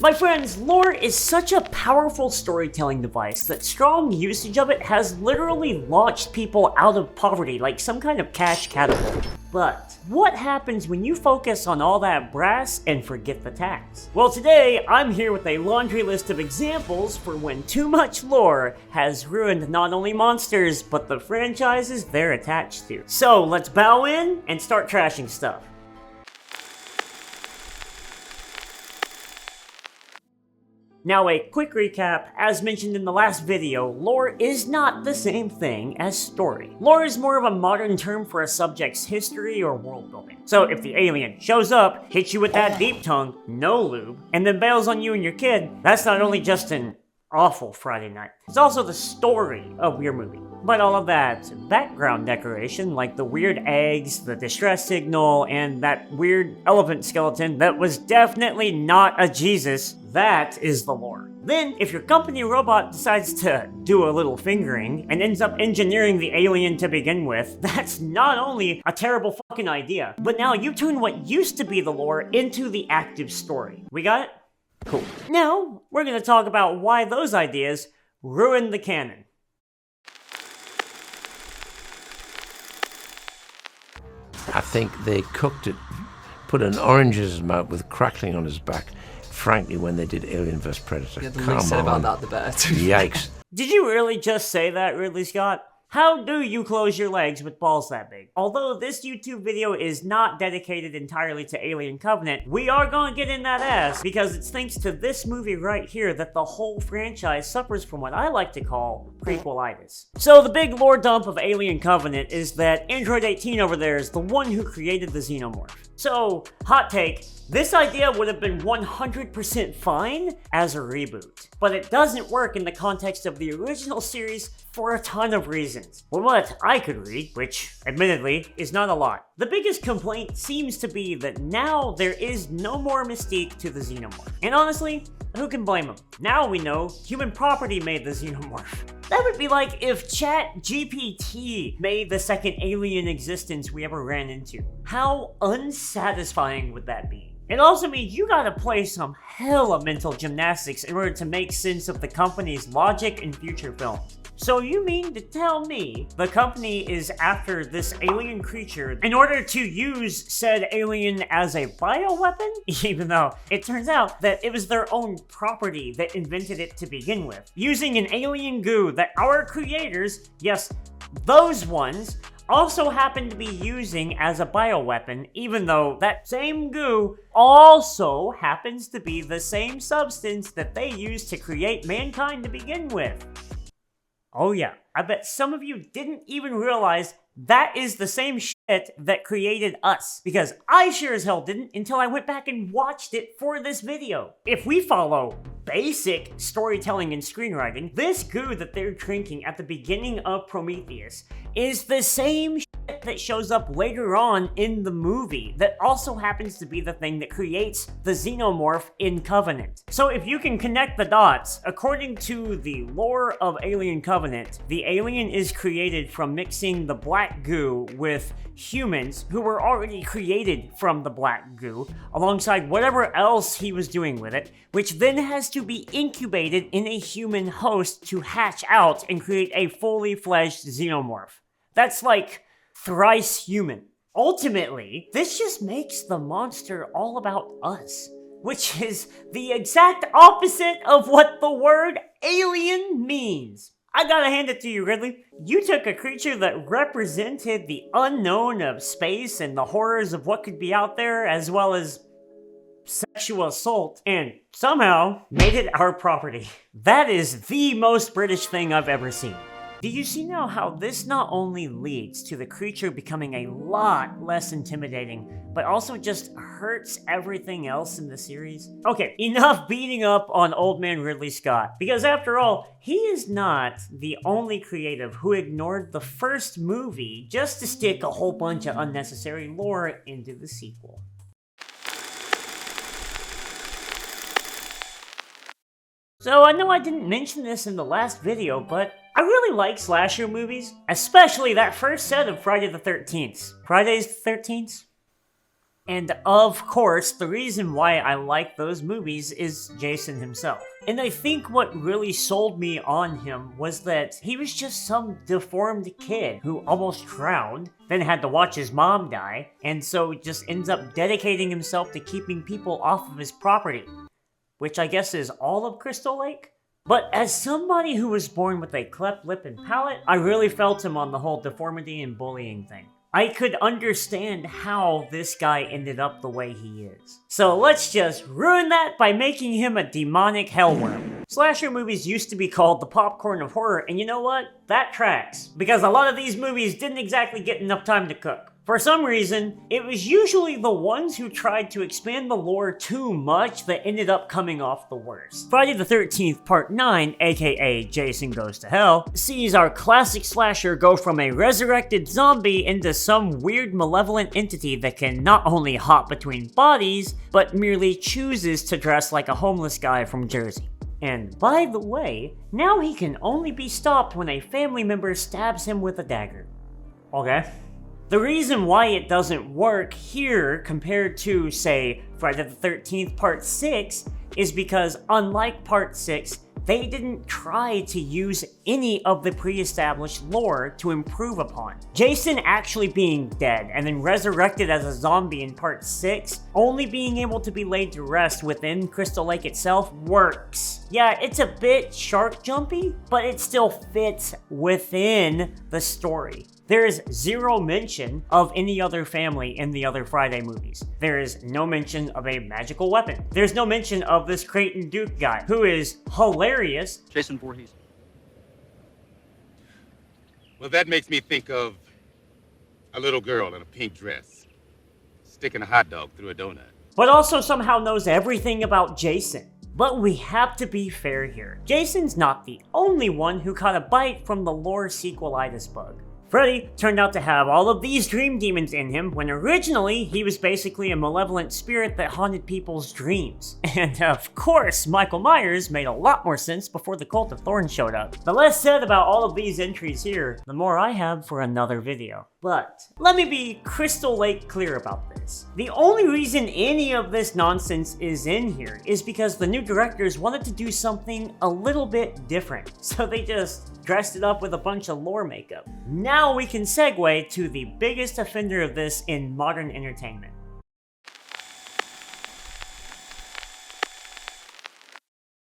My friends, lore is such a powerful storytelling device that strong usage of it has literally launched people out of poverty like some kind of cash catapult. But what happens when you focus on all that brass and forget the tacks? Well, today I'm here with a laundry list of examples for when too much lore has ruined not only monsters, but the franchises they're attached to. So let's bow in and start trashing stuff. Now a quick recap, as mentioned in the last video, lore is not the same thing as story. Lore is more of a modern term for a subject's history or world building. So if the alien shows up, hits you with that deep tongue, no lube, and then bails on you and your kid, that's not only just an awful Friday night, it's also the story of your movie. But all of that background decoration, like the weird eggs, the distress signal, and that weird elephant skeleton that was definitely not a Jesus, that is the lore. Then, if your company robot decides to do a little fingering and ends up engineering the alien to begin with, that's not only a terrible fucking idea, but now you turn what used to be the lore into the active story. We got it? Cool. Now, we're gonna talk about why those ideas ruined the canon. I think they cooked it, put an orange in his mouth with crackling on his back. Frankly, when they did Alien vs. Predator, yeah, the least said about that, the better. Yikes. Did you really just say that, Ridley Scott? How do you close your legs with balls that big? Although this YouTube video is not dedicated entirely to Alien Covenant, we are gonna get in that ass because it's thanks to this movie right here that the whole franchise suffers from what I like to call prequelitis. So the big lore dump of Alien Covenant is that Android 18 over there is the one who created the xenomorph. So, hot take, this idea would have been 100% fine as a reboot, but it doesn't work in the context of the original series for a ton of reasons. From what I could read, which admittedly is not a lot, the biggest complaint seems to be that now there is no more mystique to the xenomorph. And honestly, who can blame them? Now we know human property made the xenomorph. That would be like if ChatGPT made the second alien existence we ever ran into. How unsatisfying would that be? It also means you gotta play some hella mental gymnastics in order to make sense of the company's logic in future films. So you mean to tell me the company is after this alien creature in order to use said alien as a bioweapon? Even though it turns out that it was their own property that invented it to begin with. Using an alien goo that our creators, yes, those ones, also happen to be using as a bioweapon, even though that same goo also happens to be the same substance that they used to create mankind to begin with. Oh yeah, I bet some of you didn't even realize that is the same shit that created us, because I sure as hell didn't until I went back and watched it for this video. If we follow basic storytelling and screenwriting, this goo that they're drinking at the beginning of Prometheus is the same shit that shows up later on in the movie that also happens to be the thing that creates the xenomorph in Covenant. So if you can connect the dots, according to the lore of Alien Covenant, the alien is created from mixing the black goo with humans who were already created from the black goo, alongside whatever else he was doing with it, which then has to be incubated in a human host to hatch out and create a fully fledged xenomorph. That's like thrice human. Ultimately, this just makes the monster all about us, which is the exact opposite of what the word alien means. I gotta hand it to you, Ridley. You took a creature that represented the unknown of space and the horrors of what could be out there, as well as sexual assault, and somehow made it our property. That is the most British thing I've ever seen. Do you see now how this not only leads to the creature becoming a lot less intimidating, but also just hurts everything else in the series? Okay, enough beating up on old man Ridley Scott, because after all, he is not the only creative who ignored the first movie just to stick a whole bunch of unnecessary lore into the sequel. So I know I didn't mention this in the last video, but I really like slasher movies, especially that first set of Friday the 13th. Fridays the 13th? And of course, the reason why I like those movies is Jason himself. And I think what really sold me on him was that he was just some deformed kid who almost drowned, then had to watch his mom die, and so just ends up dedicating himself to keeping people off of his property. Which I guess is all of Crystal Lake? But as somebody who was born with a cleft lip and palate, I really felt him on the whole deformity and bullying thing. I could understand how this guy ended up the way he is. So let's just ruin that by making him a demonic hellworm. Slasher movies used to be called the popcorn of horror, and you know what? That tracks. Because a lot of these movies didn't exactly get enough time to cook. For some reason, it was usually the ones who tried to expand the lore too much that ended up coming off the worst. Friday the 13th Part 9, aka Jason Goes to Hell, sees our classic slasher go from a resurrected zombie into some weird malevolent entity that can not only hop between bodies, but merely chooses to dress like a homeless guy from Jersey. And by the way, now he can only be stopped when a family member stabs him with a dagger. Okay. The reason why it doesn't work here compared to, say, Friday the 13th Part 6 is because, unlike Part 6, they didn't try to use any of the pre-established lore to improve upon. Jason actually being dead and then resurrected as a zombie in Part 6, only being able to be laid to rest within Crystal Lake itself works. Yeah, it's a bit shark jumpy, but it still fits within the story. There is zero mention of any other family in the other Friday movies. There is no mention of a magical weapon. There's no mention of this Creighton Duke guy, who is hilarious. Jason Voorhees. Well, that makes me think of a little girl in a pink dress, sticking a hot dog through a donut. But also somehow knows everything about Jason. But we have to be fair here. Jason's not the only one who caught a bite from the lore sequelitis bug. Freddy turned out to have all of these dream demons in him when originally he was basically a malevolent spirit that haunted people's dreams. And of course, Michael Myers made a lot more sense before the Cult of Thorns showed up. The less said about all of these entries here, the more I have for another video. But let me be Crystal Lake clear about this. The only reason any of this nonsense is in here is because the new directors wanted to do something a little bit different. So they just dressed it up with a bunch of lore makeup. Now we can segue to the biggest offender of this in modern entertainment.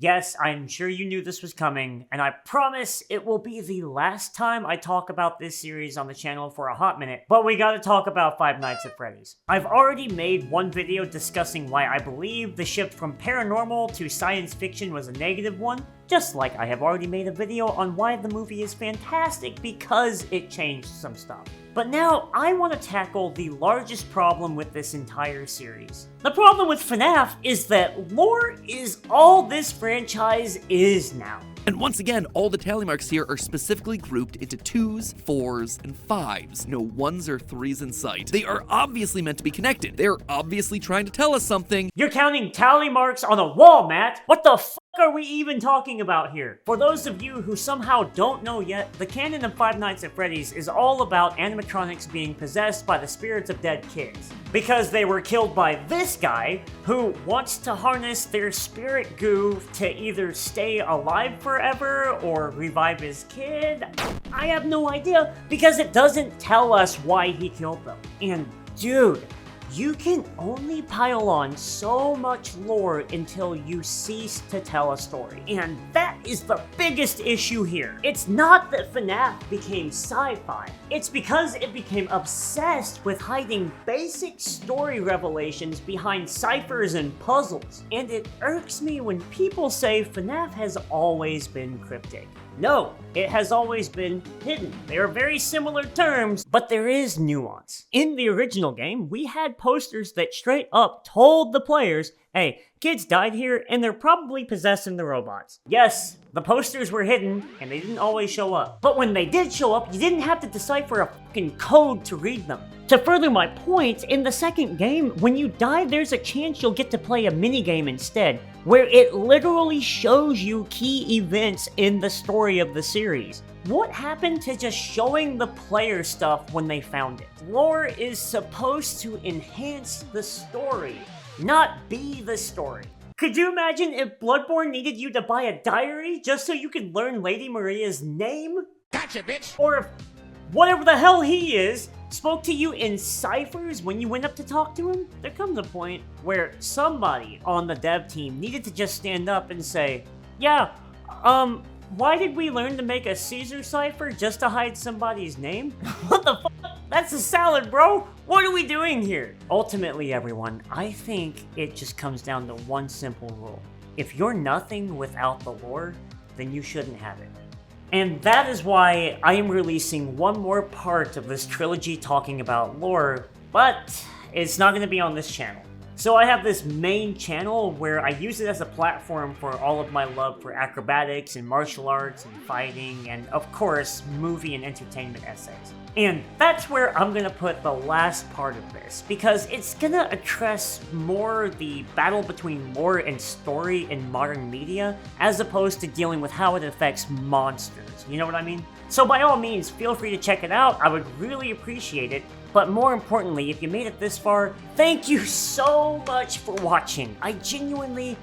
Yes, I'm sure you knew this was coming, and I promise it will be the last time I talk about this series on the channel for a hot minute, but we gotta talk about Five Nights at Freddy's. I've already made one video discussing why I believe the shift from paranormal to science fiction was a negative one, just like I have already made a video on why the movie is fantastic because it changed some stuff. But now I want to tackle the largest problem with this entire series. The problem with FNAF is that lore is all this franchise is now. And once again, all the tally marks here are specifically grouped into 2s, 4s, and 5s. No 1s or 3s in sight. They are obviously meant to be connected. They are obviously trying to tell us something. You're counting tally marks on a wall, Matt? What the f*** are we even talking about here? For those of you who somehow don't know yet, the canon of Five Nights at Freddy's is all about animatronics being possessed by the spirits of dead kids. Because they were killed by this guy, who wants to harness their spirit goo to either stay alive forever or revive his kid. I have no idea, because it doesn't tell us why he killed them. And dude, you can only pile on so much lore until you cease to tell a story. And that is the biggest issue here. It's not that FNAF became sci-fi. It's because it became obsessed with hiding basic story revelations behind ciphers and puzzles. And it irks me when people say FNAF has always been cryptic. No, it has always been hidden. They are very similar terms, but there is nuance. In the original game, we had posters that straight up told the players, Hey, kids died here, and they're probably possessing the robots. Yes, the posters were hidden, and they didn't always show up. But when they did show up, you didn't have to decipher a fucking code to read them. To further my point, in the second game, when you die, there's a chance you'll get to play a minigame instead, where it literally shows you key events in the story of the series. What happened to just showing the player stuff when they found it? Lore is supposed to enhance the story, not be the story. Could you imagine if Bloodborne needed you to buy a diary just so you could learn Lady Maria's name? Gotcha, bitch! Or if whatever the hell he is spoke to you in ciphers when you went up to talk to him? There comes a point where somebody on the dev team needed to just stand up and say, yeah, why did we learn to make a Caesar cipher just to hide somebody's name? What the fuck? That's a salad, bro! What are we doing here? Ultimately, everyone, I think it just comes down to one simple rule. If you're nothing without the lore, then you shouldn't have it. And that is why I am releasing one more part of this trilogy talking about lore, but it's not going to be on this channel. So I have this main channel where I use it as a platform for all of my love for acrobatics and martial arts and fighting and, of course, movie and entertainment essays. And that's where I'm gonna put the last part of this, because it's gonna address more the battle between lore and story in modern media, as opposed to dealing with how it affects monsters, you know what I mean? So by all means, feel free to check it out, I would really appreciate it. But more importantly, if you made it this far, thank you so much for watching. I genuinely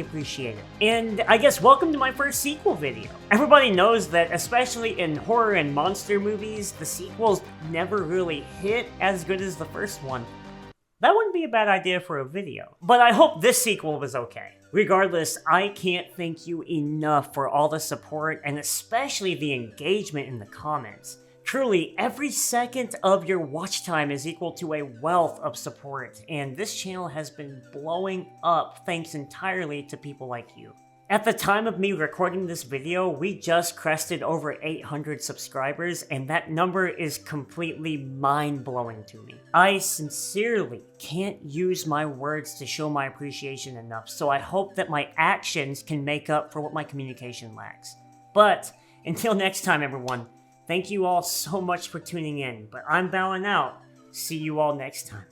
appreciate it. And I guess welcome to my first sequel video. Everybody knows that, especially in horror and monster movies, the sequels never really hit as good as the first one. That wouldn't be a bad idea for a video. But I hope this sequel was okay. Regardless, I can't thank you enough for all the support and especially the engagement in the comments. Truly, every second of your watch time is equal to a wealth of support, and this channel has been blowing up thanks entirely to people like you. At the time of me recording this video, we just crested over 800 subscribers, and that number is completely mind-blowing to me. I sincerely can't use my words to show my appreciation enough, so I hope that my actions can make up for what my communication lacks. But, until next time everyone, thank you all so much for tuning in, but I'm bowing out. See you all next time.